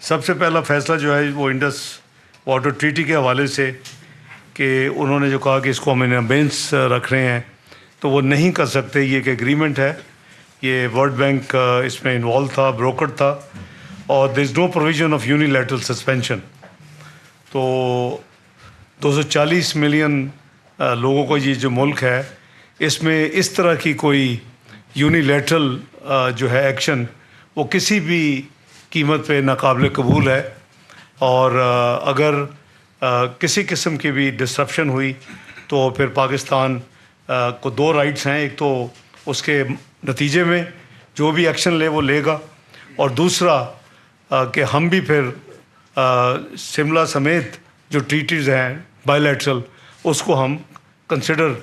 سب سے پہلا فیصلہ جو ہے وہ انڈس واٹر ٹریٹی کے حوالے سے کہ انہوں نے جو کہا کہ اس کو ہم ان ابینس رکھ رہے ہیں تو وہ نہیں کر سکتے. یہ ایک ایگریمنٹ ہے, یہ ورلڈ بینک اس میں انوالو تھا, بروکر تھا, اور there is no provision of unilateral suspension. تو 240 ملین لوگوں کو یہ جو ملک ہے اس میں اس طرح کی کوئی یونیلیٹرل جو ہے ایکشن وہ کسی بھی قیمت پہ ناقابل قبول ہے. اور اگر کسی قسم کی بھی ڈسرپشن ہوئی تو پھر پاکستان کو دو رائٹس ہیں. ایک تو اس کے نتیجے میں جو بھی ایکشن لے وہ لے گا, اور دوسرا کہ ہم بھی پھر شملہ سمیت جو ٹریٹیز ہیں بائی لیٹرل اس کو ہم کنسیڈر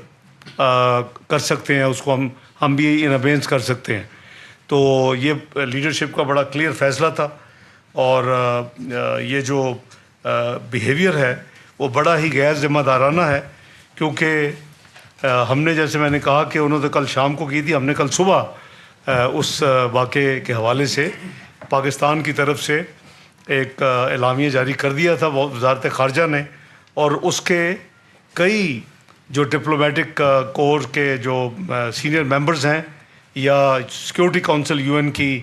کر سکتے ہیں, اس کو ہم بھی ان ابینس کر سکتے ہیں. تو یہ لیڈرشپ کا بڑا کلیئر فیصلہ تھا, اور یہ جو بیہیویئر ہے وہ بڑا ہی غیر ذمہ دارانہ ہے, کیونکہ ہم نے جیسے میں نے کہا کہ انہوں نے کل شام کو کی تھی, ہم نے کل صبح اس واقعے کے حوالے سے پاکستان کی طرف سے ایک اعلامیہ جاری کر دیا تھا وزارت خارجہ نے, اور اس کے کئی جو ڈپلومیٹک کور کے جو سینئر ممبرز ہیں یا سیکورٹی کونسل یو این کی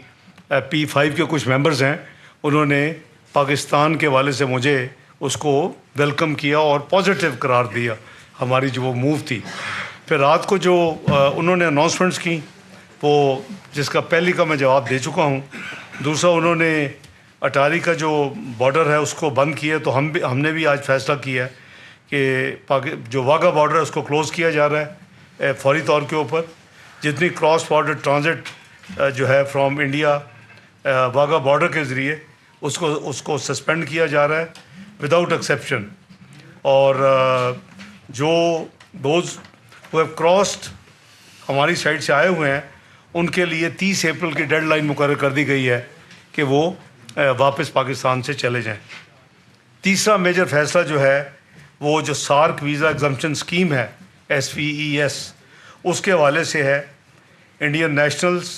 P5 کے کچھ ممبرز ہیں, انہوں نے پاکستان کے حوالے سے مجھے اس کو ویلکم کیا اور پازیٹیو قرار دیا ہماری جو وہ موو تھی. پھر رات کو جو انہوں نے اناؤنسمنٹس کی وہ جس کا پہلی کا میں جواب دے چکا ہوں. دوسرا انہوں نے اٹاری کا جو بارڈر ہے اس کو بند کیا, تو ہم نے بھی آج فیصلہ کیا ہے کہ جو واگا بارڈر ہے اس کو کلوز کیا جا رہا ہے فوری طور کے اوپر. جتنی کراس بارڈر ٹرانزٹ جو ہے فرام انڈیا واگا بارڈر کے ذریعے اس کو سسپینڈ کیا جا رہا ہے وداؤٹ ایکسیپشن. اور جو دوز ہو ہیو کراسڈ ہماری سائڈ سے آئے ہوئے ہیں ان کے لیے 30 اپریل کی ڈیڈ لائن مقرر کر دی گئی ہے کہ وہ واپس پاکستان سے چلے جائیں. تیسرا میجر فیصلہ جو ہے وہ جو سارک ویزا ایگزمپشن اسکیم ہے SVES اس کے حوالے سے ہے. انڈین نیشنلز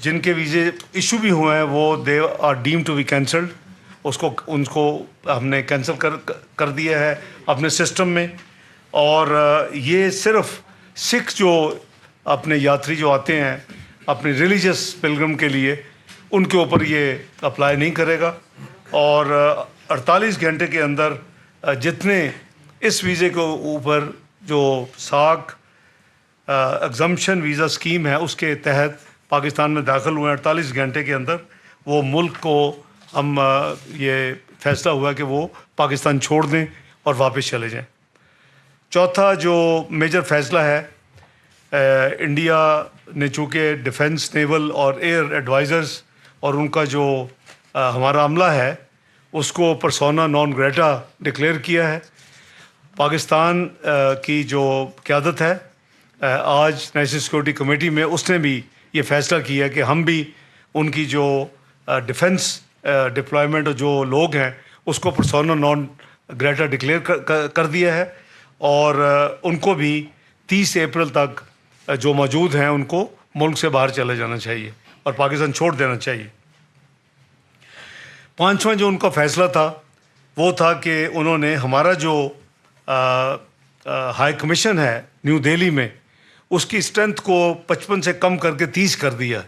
جن کے ویزے ایشو بھی ہوئے ہیں وہ they are deemed to be cancelled, ان کو ہم نے کینسل کر دیا ہے اپنے سسٹم میں. اور یہ صرف سکھ جو اپنے یاتری جو آتے ہیں اپنے ریلیجس پلگرم کے لیے ان کے اوپر یہ اپلائی نہیں کرے گا. اور 48 گھنٹے کے اندر جتنے اس ویزے کے اوپر جو ساک ایگزمپشن ویزا اسکیم ہے اس کے تحت پاکستان میں داخل ہوئے ہیں 48 گھنٹے کے اندر وہ ملک کو ہم یہ فیصلہ ہوا کہ وہ پاکستان چھوڑ دیں اور واپس چلے جائیں. چوتھا جو میجر فیصلہ ہے, انڈیا نے چونکہ ڈیفنس نیول اور ایئر ایڈوائزرز اور ان کا جو ہمارا عملہ ہے اس کو پرسونا نان گریٹا ڈکلیئر کیا ہے. پاکستان کی جو قیادت ہے آج نیشنل سیکورٹی کمیٹی میں اس نے بھی یہ فیصلہ کیا کہ ہم بھی ان کی جو ڈیفنس ڈپلائمنٹ جو لوگ ہیں اس کو پرسونا نان گریٹا ڈکلیئر کر دیا ہے, اور ان کو بھی 30 اپریل تک جو موجود ہیں ان کو ملک سے باہر چلے جانا چاہیے اور پاکستان چھوڑ دینا چاہیے. پانچواں جو ان کا فیصلہ تھا وہ تھا کہ انہوں نے ہمارا جو ہائی کمیشن ہے نیو دہلی میں اس کی اسٹرینتھ کو 55 سے کم کر کے 30 کر دیا.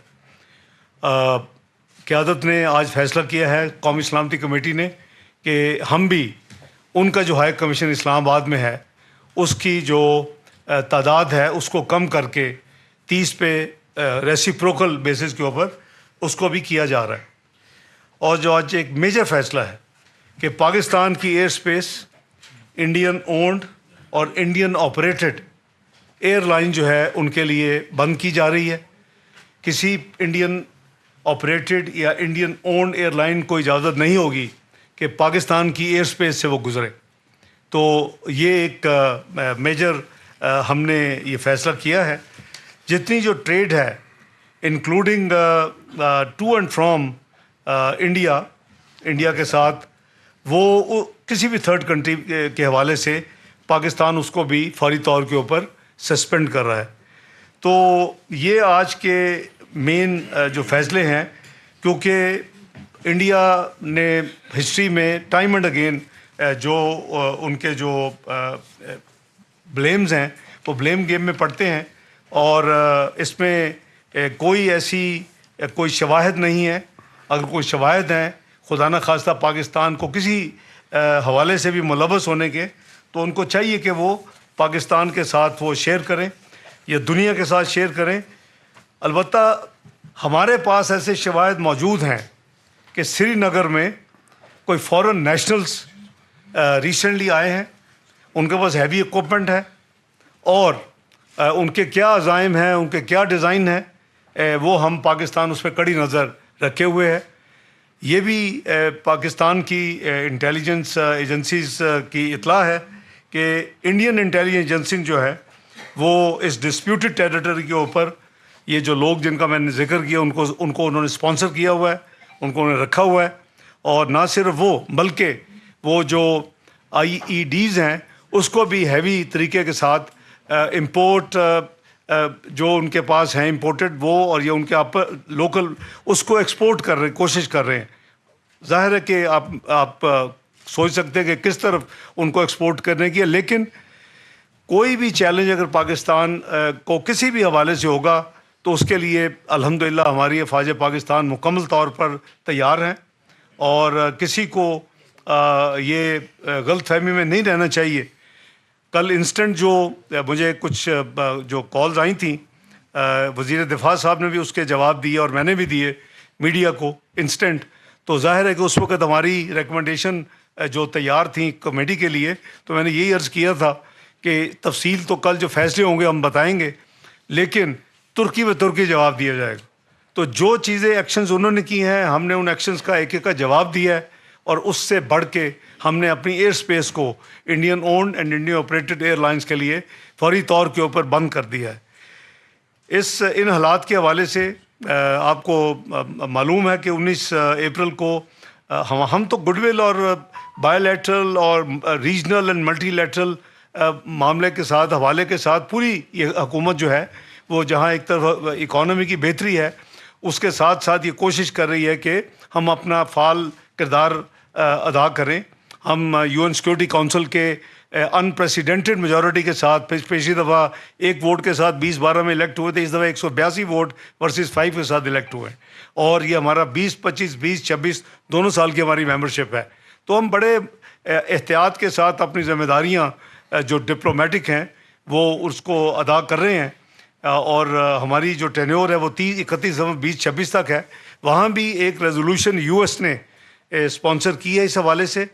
قیادت نے آج فیصلہ کیا ہے قومی سلامتی کمیٹی نے کہ ہم بھی ان کا جو ہائی کمیشن اسلام آباد میں ہے اس کی جو تعداد ہے اس کو کم کر کے 30 پہ ریسیپروکل بیسس کے اوپر اس کو بھی کیا جا رہا ہے. اور جو آج ایک میجر فیصلہ ہے کہ پاکستان کی ایئر اسپیس انڈین اونڈ اور انڈین آپریٹڈ ایئر لائن جو ہے ان کے لیے بند کی جا رہی ہے. کسی انڈین آپریٹڈ یا انڈین اونڈ ایئر لائن کو اجازت نہیں ہوگی کہ پاکستان کی ایئر اسپیس سے وہ گزرے. تو یہ ایک میجر ہم نے یہ فیصلہ کیا ہے. جتنی جو ٹریڈ ہے including to and from India کے ساتھ وہ کسی بھی تھرڈ کنٹری کے حوالے سے پاکستان اس کو بھی فوری طور کے اوپر سسپینڈ کر رہا ہے. تو یہ آج کے مین جو فیصلے ہیں, کیونکہ انڈیا نے ہسٹری میں ٹائم اینڈ اگین جو ان کے جو بلیمز ہیں وہ بلیم گیم میں پڑتے ہیں، اور اس میں کوئی ایسی کوئی شواہد نہیں ہے. اگر کوئی شواہد ہیں خدا نہ خواستہ پاکستان کو کسی حوالے سے بھی ملوث ہونے کے، تو ان کو چاہیے کہ وہ پاکستان کے ساتھ وہ شیئر کریں یا دنیا کے ساتھ شیئر کریں. البتہ ہمارے پاس ایسے شواہد موجود ہیں کہ سری نگر میں کوئی فورن نیشنلز ریسنٹلی آئے ہیں، ان کے پاس ہیوی اکوپمنٹ ہے، اور ان کے کیا عزائم ہیں، ان کے کیا ڈیزائن ہیں، وہ ہم پاکستان اس پہ کڑی نظر رکھے ہوئے ہے. یہ بھی پاکستان کی انٹیلیجنس ایجنسیز کی اطلاع ہے کہ انڈین انٹیلیجنس ایجنسی جو ہے وہ اس ڈسپیوٹڈ ٹیریٹری کے اوپر یہ جو لوگ جن کا میں نے ذکر کیا ان کو انہوں نے اسپانسر کیا ہوا ہے، ان کو انہوں نے رکھا ہوا ہے. اور نہ صرف وہ بلکہ وہ جو آئی ای ڈیز ہیں اس کو بھی ہیوی طریقے کے ساتھ امپورٹ جو ان کے پاس ہیں امپورٹڈ وہ، اور یہ ان کے لوکل اس کو ایکسپورٹ کر رہے کوشش کر رہے ہیں. ظاہر ہے کہ آپ سوچ سکتے ہیں کہ کس طرف ان کو ایکسپورٹ کرنے کی ہے، لیکن کوئی بھی چیلنج اگر پاکستان کو کسی بھی حوالے سے ہوگا تو اس کے لیے الحمدللہ ہماری افواج پاکستان مکمل طور پر تیار ہیں. اور کسی کو یہ غلط فہمی میں نہیں رہنا چاہیے. کل انسٹنٹ جو مجھے کچھ جو کالز آئی تھیں، وزیر دفاع صاحب نے بھی اس کے جواب دیے اور میں نے بھی دیے میڈیا کو انسٹنٹ. تو ظاہر ہے کہ اس وقت ہماری ریکمنڈیشن جو تیار تھیں کمیٹی کے لیے، تو میں نے یہی عرض کیا تھا کہ تفصیل تو کل جو فیصلے ہوں گے ہم بتائیں گے، لیکن ترکی میں ترکی جواب دیا جائے گا. تو جو چیزیں ایکشنز انہوں نے کی ہیں ہم نے ان ایکشنز کا ایک ایک کا جواب دیا ہے، اور اس سے بڑھ کے ہم نے اپنی ایئر اسپیس کو Indian owned and Indian operated airlines کے لیے فوری طور کے اوپر بند کر دیا ہے. ان حالات کے حوالے سے آپ کو معلوم ہے کہ 19 اپریل کو ہم تو گڈ ول اور بائی لیٹرل اور ریجنل اینڈ ملٹی لیٹرل معاملے کے ساتھ حوالے کے ساتھ پوری یہ حکومت جو ہے وہ جہاں ایک طرف اکانومی کی بہتری ہے، اس کے ساتھ ساتھ یہ کوشش کر رہی ہے کہ ہم اپنا فعال کردار ادا کریں. ہم یو این سیکورٹی کونسل کے انپریسیڈنٹڈ میجورٹی کے ساتھ پچھلی دفعہ ایک ووٹ کے ساتھ 2012 میں الیکٹ ہوئے تھے، اس دفعہ 182 ووٹ ورسز 5 کے ساتھ الیکٹ ہوئے ہیں، اور یہ ہمارا 2025 2026 دونوں سال کی ہماری ممبرشپ ہے. تو ہم بڑے احتیاط کے ساتھ اپنی ذمہ داریاں جو ڈپلومیٹک ہیں وہ اس کو ادا کر رہے ہیں. اور ہماری جو ٹینیور ہے وہ 31 دسمبر 2026 تک ہے. وہاں بھی ایک ریزولوشن یو ایس نے اسپانسر کی ہے اس حوالے سے.